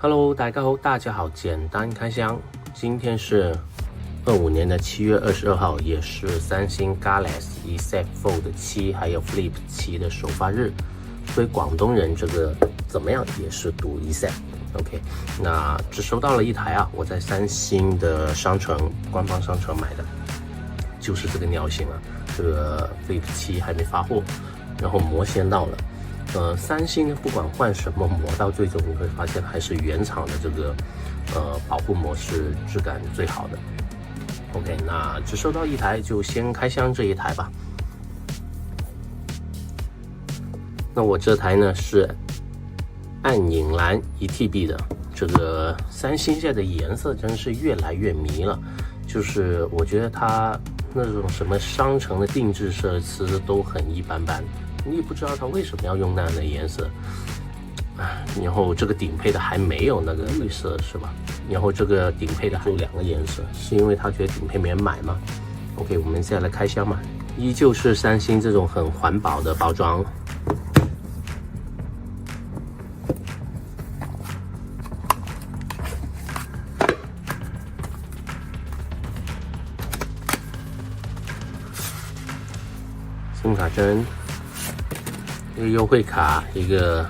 Hello， 大家好，简单开箱。今天是25年的7月22号，也是三星 Galaxy Z Fold 7还有 Flip 7的首发日。作为广东人，这个怎么样也是赌一 Z。OK， 那只收到了一台啊，我在三星的官方商城买的，就是这个鸟型啊。这个 Flip 7还没发货，然后膜先到了。三星呢，不管换什么膜，到最终你会发现还是原厂的这个保护膜是质感最好的。OK， 那只收到一台，就先开箱这一台吧。那我这台呢是暗影蓝1TB 的，这个三星现在的颜色真是越来越迷了，就是我觉得它那种什么商城的定制设施都很一般般。你也不知道它为什么要用那样的颜色，然后这个顶配的还没有那个绿色是吧？然后这个顶配的还有2个颜色，是因为他觉得顶配没人买吗 ？OK， 我们现在来开箱嘛，依旧是三星这种很环保的包装。SIM 卡针。一个优惠卡，一个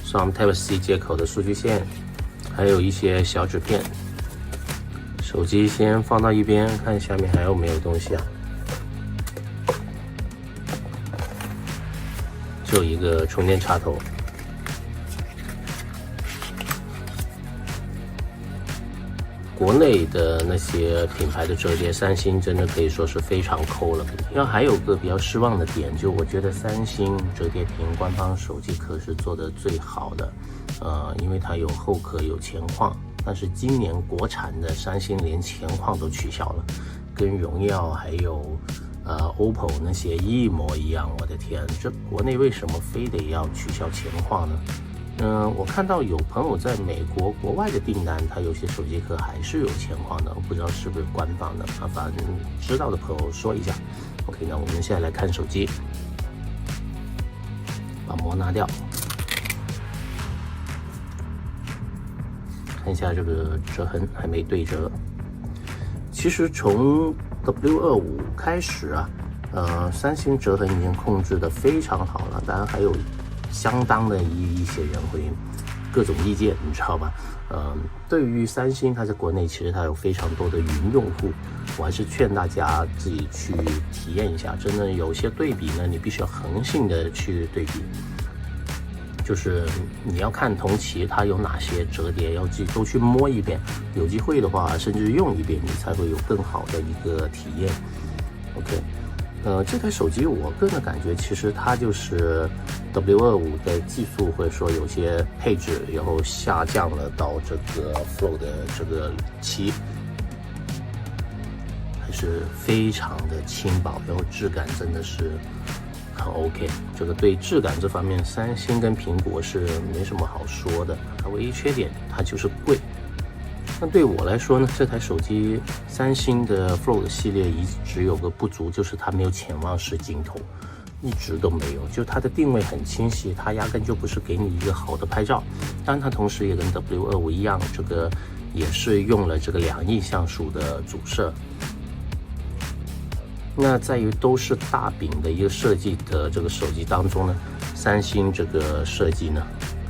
双 Type-C 接口的数据线，还有一些小纸片。手机先放到一边，看下面还有没有东西啊？就一个充电插头。国内的那些品牌的折叠，三星真的可以说是非常抠了。然后还有个比较失望的点，就我觉得三星折叠屏官方手机壳是做的最好的，因为它有后壳有前框，但是今年国产的三星连前框都取消了，跟荣耀还有OPPO 那些一模一样。我的天，这国内为什么非得要取消前框呢？我看到有朋友在美国国外的订单，他有些手机壳还是有前框的，我不知道是不是官方的，反正知道的朋友说一下。OK， 那我们现在来看手机，把膜拿掉，看一下这个折痕还没对折。其实从 W25 开始啊，三星折痕已经控制的非常好了，当然还有相当的一些人会各种意见，你知道吧？对于三星，它在国内其实它有非常多的云用户，我还是劝大家自己去体验一下。真的有些对比呢，你必须要恒性的去对比，就是你要看同期它有哪些折叠，要都去摸一遍，有机会的话甚至用一遍，你才会有更好的一个体验。OK。这台手机我个人的感觉，其实它就是 W25 的技术或者说有些配置，然后下降了到这个 Fold 的这个7，还是非常的轻薄，然后质感真的是很 OK。这个对质感这方面，三星跟苹果是没什么好说的，它唯一缺点它就是贵。那对我来说呢，这台手机三星的 Fold 系列一直有个不足，就是它没有潜望式镜头，一直都没有。就它的定位很清晰，它压根就不是给你一个好的拍照。当然，它同时也跟 W25 一样，这个也是用了这个2亿像素的主摄。那在于都是大饼的一个设计的这个手机当中呢，三星这个设计呢，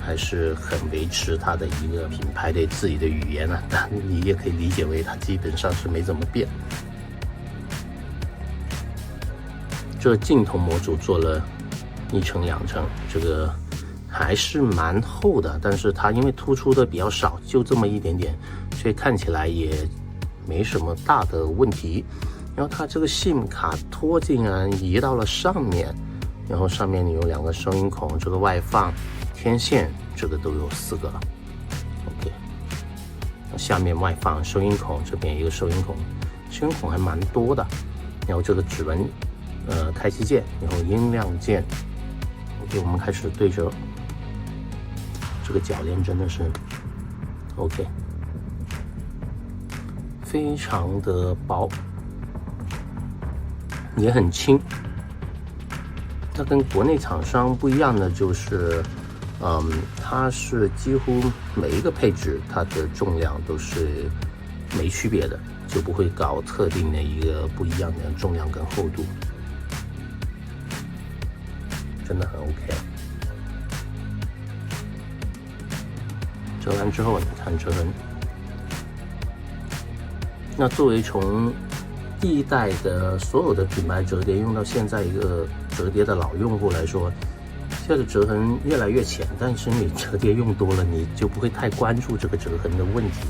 还是很维持它的一个品牌的自己的语言啊，但你也可以理解为它基本上是没怎么变。这镜头模组做了1层2层，这个还是蛮厚的，但是它因为突出的比较少，就这么一点点，所以看起来也没什么大的问题。然后它这个 SIM 卡托竟然移到了上面，然后上面有2个收音孔，这个外放天线这个都有4个了 ，OK。下面外放收音孔，这边一个收音孔，收音孔还蛮多的。然后这个指纹，开机键，然后音量键。OK， 我们开始对折。这个铰链真的是 OK， 非常的薄，也很轻。那跟国内厂商不一样的就是，它是几乎每一个配置它的重量都是没区别的，就不会搞特定的一个不一样的重量跟厚度，真的很 OK。折完之后，你看折痕。那作为从第一代的所有的品牌折叠用到现在一个折叠的老用户来说，现在的折痕越来越浅，但是你折叠用多了，你就不会太关注这个折痕的问题。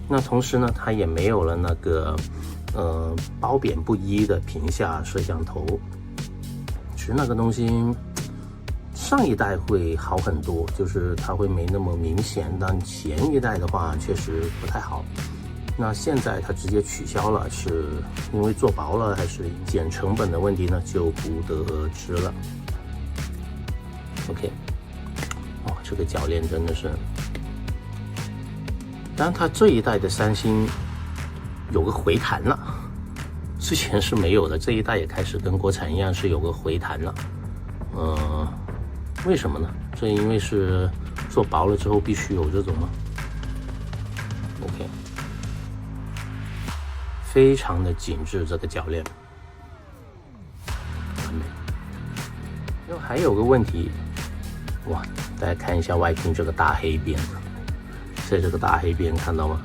那同时呢，它也没有了那个褒贬不一的屏下摄像头，其实那个东西上一代会好很多，就是它会没那么明显，但前一代的话确实不太好。那现在它直接取消了，是因为做薄了还是减成本的问题呢？就不得而知了。OK， 哦，这个铰链真的是，当然它这一代的三星有个回弹了，之前是没有的，这一代也开始跟国产一样是有个回弹了。为什么呢？这因为是做薄了之后必须有这种吗 ？OK。非常的紧致，这个铰链完美。然后还有个问题，哇，大家看一下外屏这个大黑边，在这个大黑边看到吗？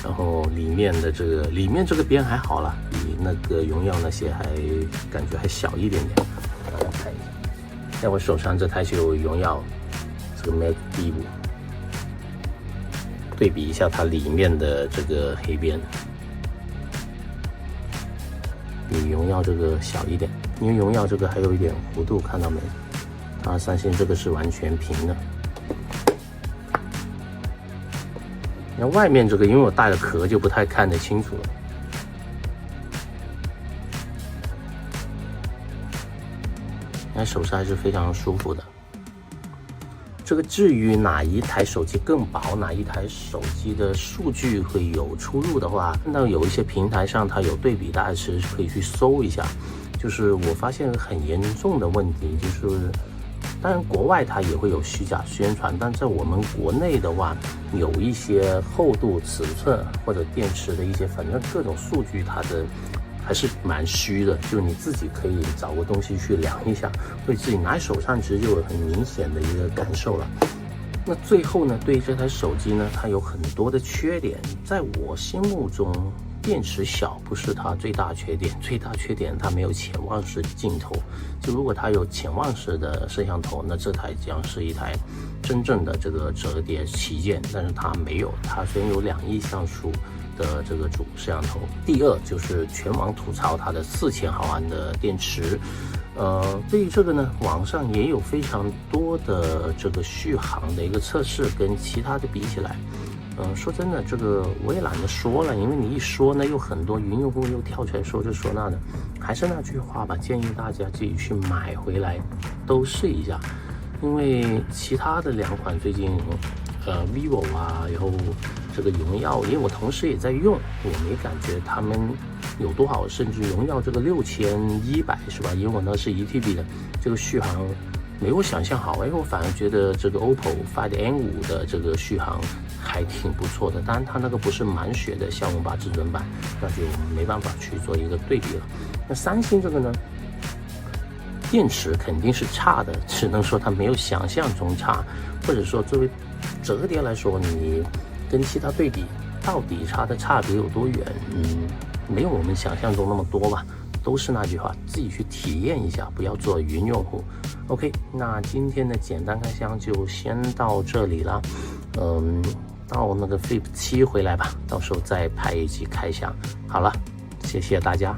然后里面这个边还好啦，比那个荣耀那些还感觉还小一点点。大家看一下，在我手上这台是有荣耀这个 Mac B5，对比一下它里面的这个黑边。比荣耀这个小一点，因为荣耀这个还有一点弧度，看到没？它三星这个是完全平的。那外面这个，因为我带了壳，就不太看得清楚了。那手上还是非常舒服的。这个至于哪一台手机更薄，哪一台手机的数据会有出入的话，看到有一些平台上它有对比，大家是可以去搜一下。就是我发现很严重的问题，就是当然国外它也会有虚假宣传，但在我们国内的话，有一些厚度、尺寸或者电池的一些，反正各种数据它的还是蛮虚的，就你自己可以找个东西去量一下，对自己拿在手上其实就有很明显的一个感受了。那最后呢，对于这台手机呢，它有很多的缺点，在我心目中，电池小不是它最大缺点，最大缺点它没有潜望式镜头。就如果它有潜望式的摄像头，那这台将是一台真正的这个折叠旗舰，但是它没有，它虽然有2亿像素的这个主摄像头。第二就是全网吐槽它的4000毫安的电池。对于这个呢，网上也有非常多的这个续航的一个测试，跟其他的比起来，说真的，这个我也懒得说了，因为你一说呢，有很多云用户又跳出来说这说那的。还是那句话吧，建议大家自己去买回来都试一下，因为其他的2款最近vivo 啊，然后这个荣耀，因为我同事也在用，我没感觉他们有多好，甚至荣耀这个6100是吧？因为我那是1TB 的，这个续航没我想象好，我反而觉得这个 OPPO Find N5的这个续航还挺不错的，当然它那个不是满血的骁龙8至尊版，那就没办法去做一个对比了。那三星这个呢，电池肯定是差的，只能说它没有想象中差，或者说作为折叠来说，你跟其他对比，到底差别有多远？没有我们想象中那么多吧。都是那句话，自己去体验一下，不要做云用户。OK， 那今天的简单开箱就先到这里了。到那个 Flip 7回来吧，到时候再拍一期开箱。好了，谢谢大家。